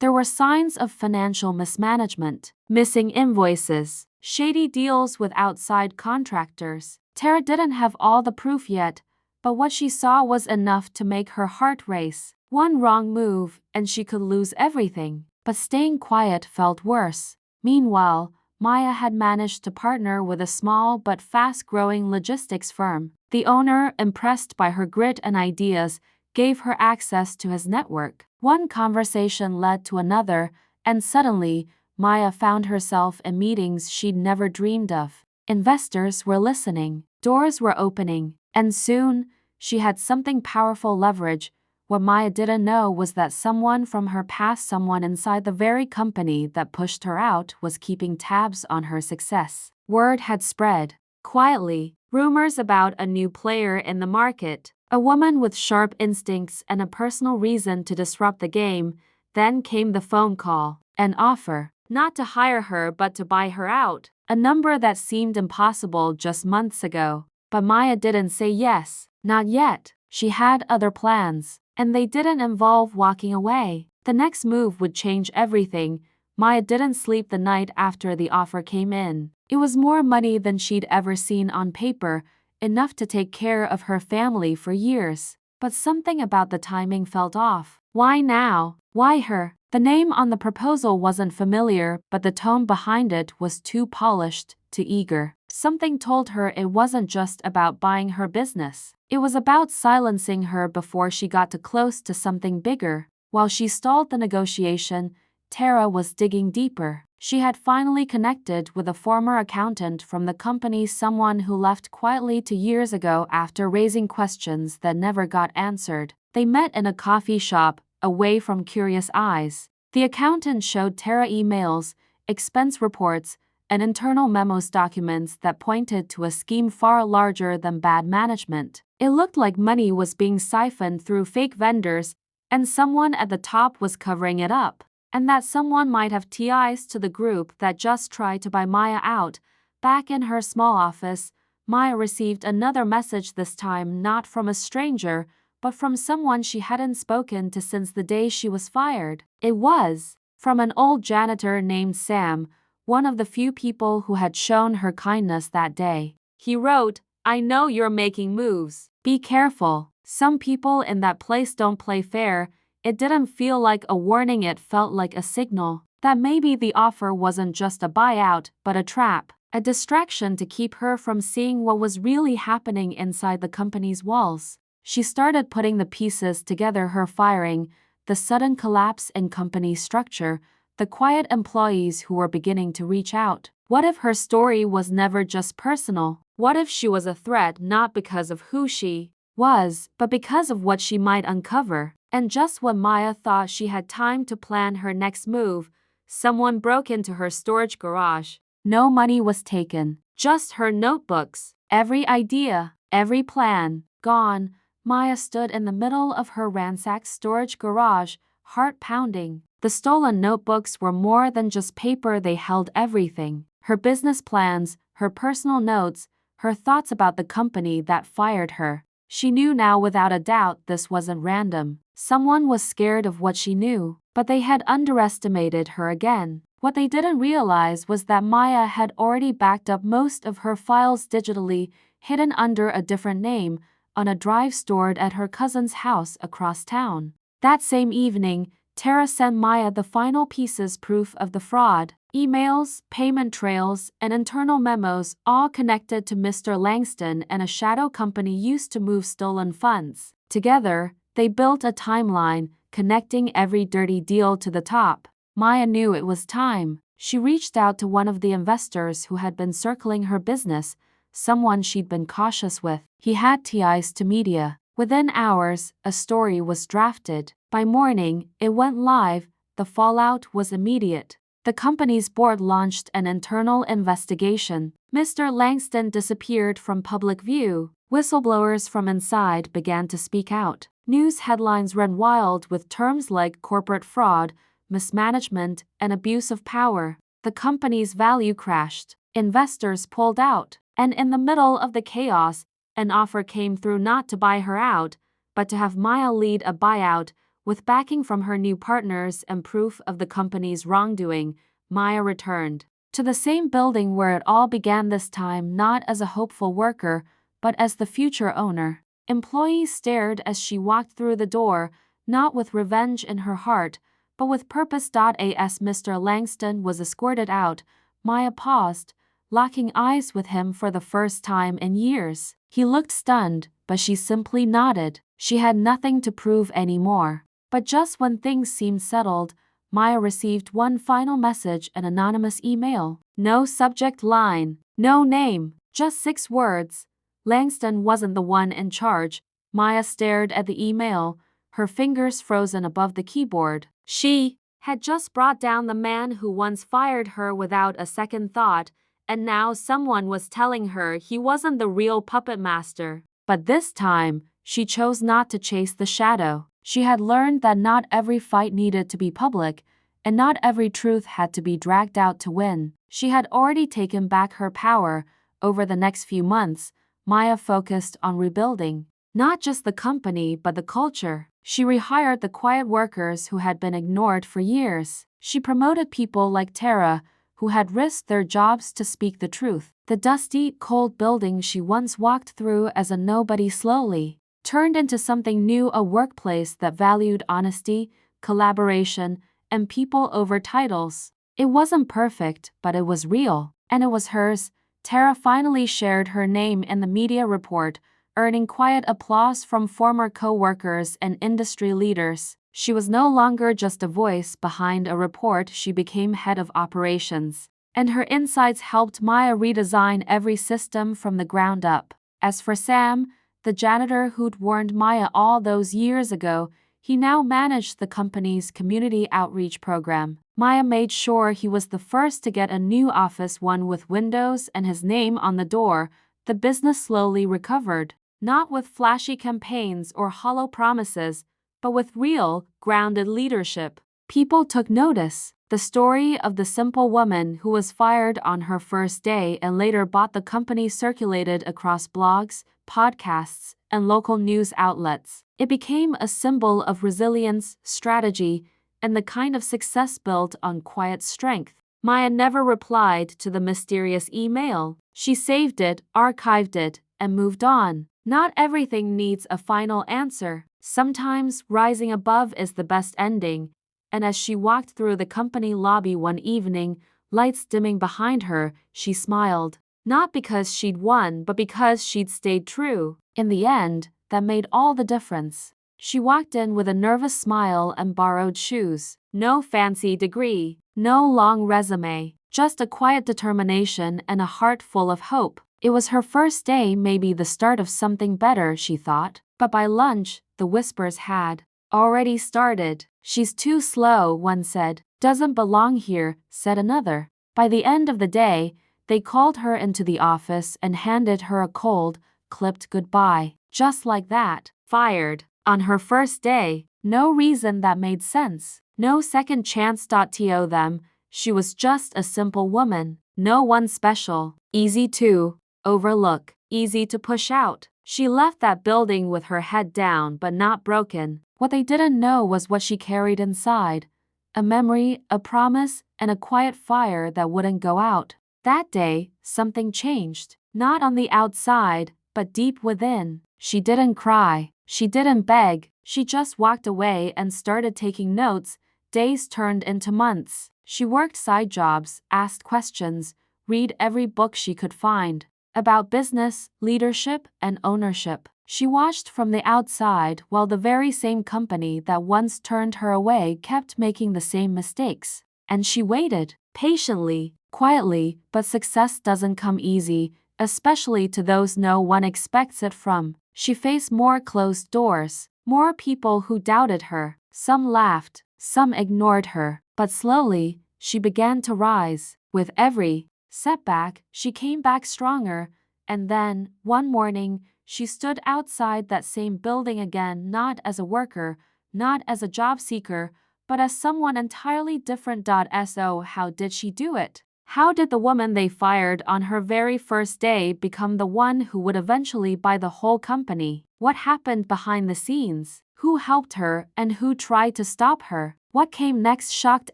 There were signs of financial mismanagement, missing invoices, shady deals with outside contractors. Tara didn't have all the proof yet, but what she saw was enough to make her heart race. One wrong move, and she could lose everything. But staying quiet felt worse. Meanwhile, Maya had managed to partner with a small but fast-growing logistics firm. The owner, impressed by her grit and ideas, gave her access to his network. One conversation led to another, and suddenly, Maya found herself in meetings she'd never dreamed of. Investors were listening, doors were opening, and soon, she had something powerful leverage. What Maya didn't know was that someone from her past, someone inside the very company that pushed her out, was keeping tabs on her success. Word had spread. Quietly, rumors about a new player in the market, a woman with sharp instincts and a personal reason to disrupt the game. Then came the phone call, an offer, not to hire her but to buy her out, a number that seemed impossible just months ago. But Maya didn't say yes, not yet. She had other plans, and they didn't involve walking away. The next move would change everything. Maya didn't sleep the night after the offer came in. It was more money than she'd ever seen on paper, enough to take care of her family for years. But something about the timing felt off. Why now? Why her? The name on the proposal wasn't familiar, but the tone behind it was too polished, too eager. Something told her it wasn't just about buying her business. It was about silencing her before she got too close to something bigger. While she stalled the negotiation, Tara was digging deeper. She had finally connected with a former accountant from the company, someone who left quietly 2 years ago after raising questions that never got answered. They met in a coffee shop, away from curious eyes. The accountant showed Tara emails, expense reports, and internal memos, documents that pointed to a scheme far larger than bad management. It looked like money was being siphoned through fake vendors, and someone at the top was covering it up. And that someone might have ties to the group that just tried to buy Maya out. Back in her small office, Maya received another message, this time not from a stranger, but from someone she hadn't spoken to since the day she was fired. It was from an old janitor named Sam, one of the few people who had shown her kindness that day. He wrote, "I know you're making moves. Be careful. Some people in that place don't play fair." It didn't feel like a warning, it felt like a signal that maybe the offer wasn't just a buyout, but a trap, a distraction to keep her from seeing what was really happening inside the company's walls. She started putting the pieces together: her firing, the sudden collapse in company structure, the quiet employees who were beginning to reach out. What if her story was never just personal? What if she was a threat not because of who she was, but because of what she might uncover? And just when Maya thought she had time to plan her next move, someone broke into her storage garage. No money was taken, just her notebooks. Every idea, every plan, gone. Maya stood in the middle of her ransacked storage garage, heart pounding. The stolen notebooks were more than just paper, they held everything. Her business plans, her personal notes, her thoughts about the company that fired her. She knew now without a doubt this wasn't random. Someone was scared of what she knew, but they had underestimated her again. What they didn't realize was that Maya had already backed up most of her files digitally, hidden under a different name, on a drive stored at her cousin's house across town. That same evening, Tara sent Maya the final pieces, proof of the fraud, emails, payment trails, and internal memos, all connected to Mr. Langston and a shadow company used to move stolen funds. Together, they built a timeline, connecting every dirty deal to the top. Maya knew it was time. She reached out to one of the investors who had been circling her business, someone she'd been cautious with. He had ties to media. Within hours, a story was drafted. By morning, it went live. The fallout was immediate. The company's board launched an internal investigation. Mr. Langston disappeared from public view. Whistleblowers from inside began to speak out. News headlines ran wild with terms like corporate fraud, mismanagement, and abuse of power. The company's value crashed. Investors pulled out. And in the middle of the chaos, an offer came through, not to buy her out, but to have Maya lead a buyout, With backing from her new partners and proof of the company's wrongdoing, Maya returned to the same building where it all began, this time not as a hopeful worker, but as the future owner. Employees stared as she walked through the door, not with revenge in her heart, but with purpose. As Mr. Langston was escorted out, Maya paused, locking eyes with him for the first time in years. He looked stunned, but she simply nodded. She had nothing to prove anymore. But just when things seemed settled, Maya received one final message, an anonymous email. No subject line, no name, just 6 words. Langston wasn't the one in charge. Maya stared at the email, her fingers frozen above the keyboard. She had just brought down the man who once fired her without a second thought, and now someone was telling her he wasn't the real puppet master. But this time, she chose not to chase the shadow. She had learned that not every fight needed to be public, and not every truth had to be dragged out to win. She had already taken back her power. Over the next few months, Maya focused on rebuilding not just the company but the culture. She rehired the quiet workers who had been ignored for years. She promoted people like Tara, who had risked their jobs to speak the truth. The dusty, cold building she once walked through as a nobody slowly turned into something new, a workplace that valued honesty, collaboration, and people over titles. It wasn't perfect, but it was real, and it was hers. Tara finally shared her name in the media report, earning quiet applause from former co-workers and industry leaders. She was no longer just a voice behind a report, she became head of operations, and her insights helped Maya redesign every system from the ground up. As for Sam, the janitor who'd warned Maya all those years ago, he now managed the company's community outreach program. Maya made sure he was the first to get a new office, one with windows and his name on the door. The business slowly recovered, not with flashy campaigns or hollow promises, but with real, grounded leadership. People took notice. The story of the simple woman who was fired on her first day and later bought the company circulated across blogs, podcasts, and local news outlets. It became a symbol of resilience, strategy, and the kind of success built on quiet strength. Maya never replied to the mysterious email. She saved it, archived it, and moved on. Not everything needs a final answer. Sometimes rising above is the best ending. And as she walked through the company lobby one evening, lights dimming behind her, she smiled. Not because she'd won, but because she'd stayed true. In the end, that made all the difference. She walked in with a nervous smile and borrowed shoes. No fancy degree, no long resume, just a quiet determination and a heart full of hope. It was her first day, maybe the start of something better, she thought. But by lunch, the whispers had already started. She's too slow, one said. Doesn't belong here, said another. By the end of the day, they called her into the office and handed her a cold, clipped goodbye. Just like that. Fired. On her first day. No reason that made sense. No second chance. To them, she was just a simple woman. No one special. Easy to overlook. Easy to push out. She left that building with her head down but not broken. What they didn't know was what she carried inside. A memory, a promise, and a quiet fire that wouldn't go out. That day, something changed. Not on the outside, but deep within. She didn't cry. She didn't beg. She just walked away and started taking notes. Days turned into months. She worked side jobs, asked questions, read every book she could find about business, leadership, and ownership. She watched from the outside while the very same company that once turned her away kept making the same mistakes. And she waited, patiently, quietly, but success doesn't come easy, especially to those no one expects it from. She faced more closed doors, more people who doubted her. Some laughed, some ignored her, but slowly, she began to rise. With every setback, she came back stronger, and then, one morning, she stood outside that same building again, not as a worker, not as a job seeker, but as someone entirely different. So how did she do it? How did the woman they fired on her very first day become the one who would eventually buy the whole company? What happened behind the scenes? who helped her, and who tried to stop her. What came next shocked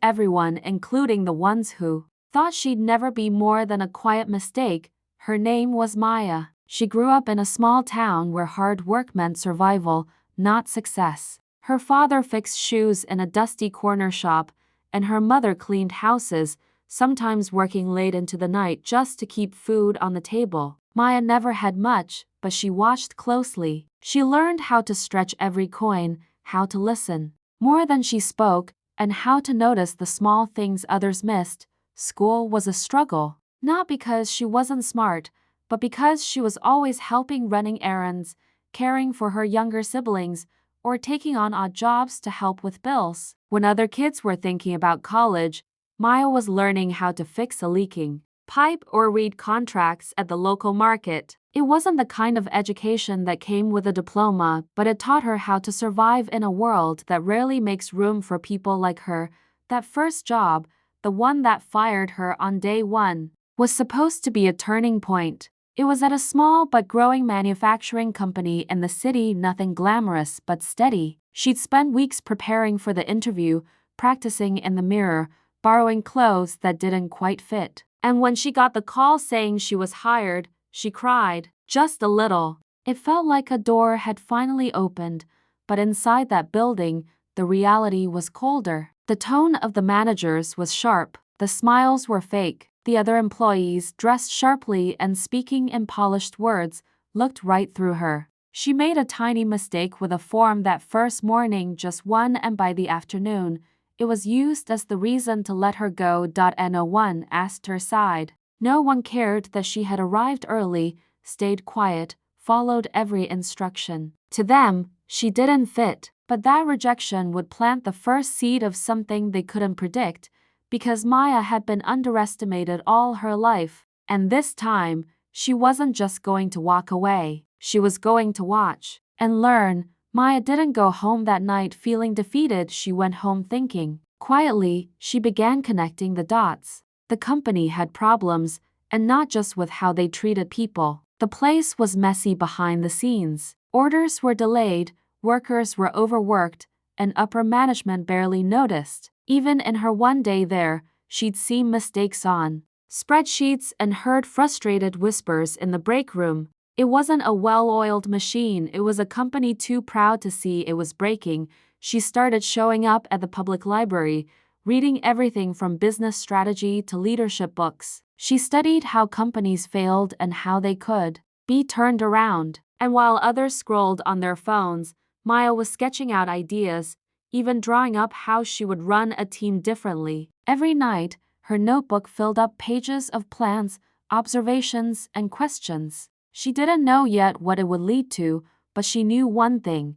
everyone, including the ones who thought she'd never be more than a quiet mistake. Her name was Maya. She grew up in a small town where hard work meant survival, not success. Her father fixed shoes in a dusty corner shop, and her mother cleaned houses, sometimes working late into the night just to keep food on the table. Maya never had much, but she watched closely. She learned how to stretch every coin, how to listen more than she spoke, and how to notice the small things others missed. School was a struggle, not because she wasn't smart, but because she was always helping, running errands, caring for her younger siblings, or taking on odd jobs to help with bills. When other kids were thinking about college, Maya was learning how to fix a leaking pipe or read contracts at the local market. It wasn't the kind of education that came with a diploma, but it taught her how to survive in a world that rarely makes room for people like her. That first job, the one that fired her on day one, was supposed to be a turning point. It was at a small but growing manufacturing company in the city, nothing glamorous but steady. She'd spent weeks preparing for the interview, practicing in the mirror, borrowing clothes that didn't quite fit. And when she got the call saying she was hired, she cried, just a little. It felt like a door had finally opened, but inside that building, the reality was colder. The tone of the managers was sharp, the smiles were fake. The other employees, dressed sharply and speaking in polished words, looked right through her. She made a tiny mistake with a form that first morning, just one, and by the afternoon, it was used as the reason to let her go. No one asked her side. No one cared that she had arrived early, stayed quiet, followed every instruction. To them, she didn't fit, but that rejection would plant the first seed of something they couldn't predict, because Maya had been underestimated all her life. And this time, she wasn't just going to walk away. She was going to watch and learn. Maya didn't go home that night feeling defeated. She went home thinking. Quietly, she began connecting the dots. The company had problems, and not just with how they treated people. The place was messy behind the scenes. Orders were delayed, workers were overworked, and upper management barely noticed. Even in her one day there, she'd seen mistakes on spreadsheets and heard frustrated whispers in the break room. It wasn't a well-oiled machine, it was a company too proud to see it was breaking. She started showing up at the public library, reading everything from business strategy to leadership books. She studied how companies failed and how they could be turned around. And while others scrolled on their phones, Maya was sketching out ideas, even drawing up how she would run a team differently. Every night, her notebook filled up pages of plans, observations, and questions. She didn't know yet what it would lead to, but she knew one thing: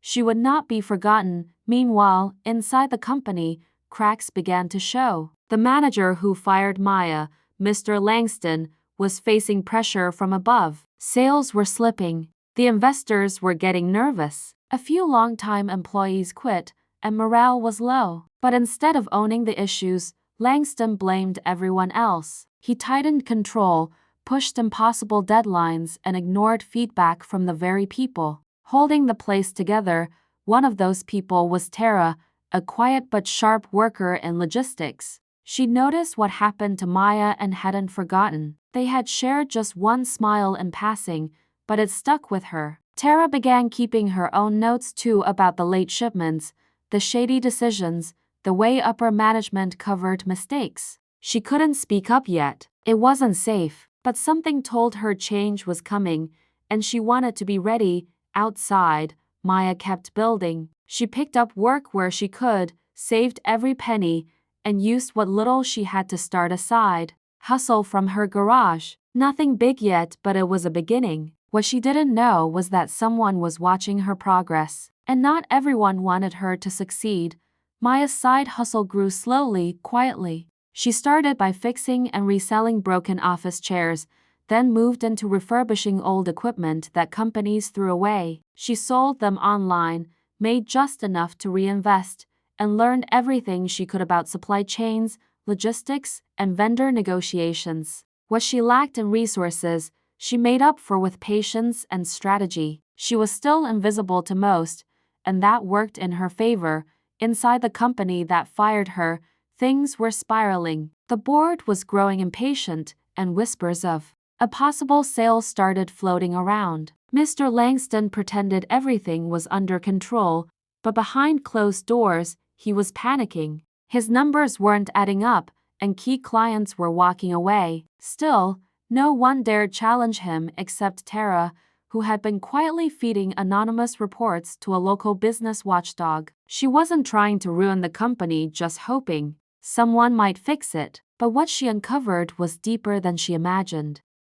she would not be forgotten. Meanwhile, inside the company, cracks began to show. The manager who fired Maya, Mr. Langston, was facing pressure from above. Sales were slipping. The investors were getting nervous. A few long-time employees quit, and morale was low. But instead of owning the issues, Langston blamed everyone else. He tightened control, pushed impossible deadlines, and ignored feedback from the very people holding the place together. One of those people was Tara, a quiet but sharp worker in logistics. She noticed what happened to Maya and hadn't forgotten. They had shared just one smile in passing, but it stuck with her. Tara began keeping her own notes too, about the late shipments, the shady decisions, the way upper management covered mistakes. She couldn't speak up yet. It wasn't safe, but something told her change was coming, and she wanted to be ready. Outside, Maya kept building. She picked up work where she could, saved every penny, and used what little she had to start aside. Hustle from her garage. Nothing big yet, but it was a beginning. What she didn't know was that someone was watching her progress, and not everyone wanted her to succeed. Maya's side hustle grew slowly, quietly. She started by fixing and reselling broken office chairs, then moved into refurbishing old equipment that companies threw away. She sold them online, made just enough to reinvest, and learned everything she could about supply chains, logistics, and vendor negotiations. What she lacked in resources, she made up for with patience and strategy. She was still invisible to most, and that worked in her favor. Inside the company that fired her, things were spiraling. The board was growing impatient, and whispers of a possible sale started floating around. Mr. Langston pretended everything was under control, but behind closed doors, he was panicking. His numbers weren't adding up, and key clients were walking away. Still, no one dared challenge him except Tara, who had been quietly feeding anonymous reports to a local business watchdog. She wasn't trying to ruin the company, just hoping someone might fix it. But what she uncovered was deeper than she imagined.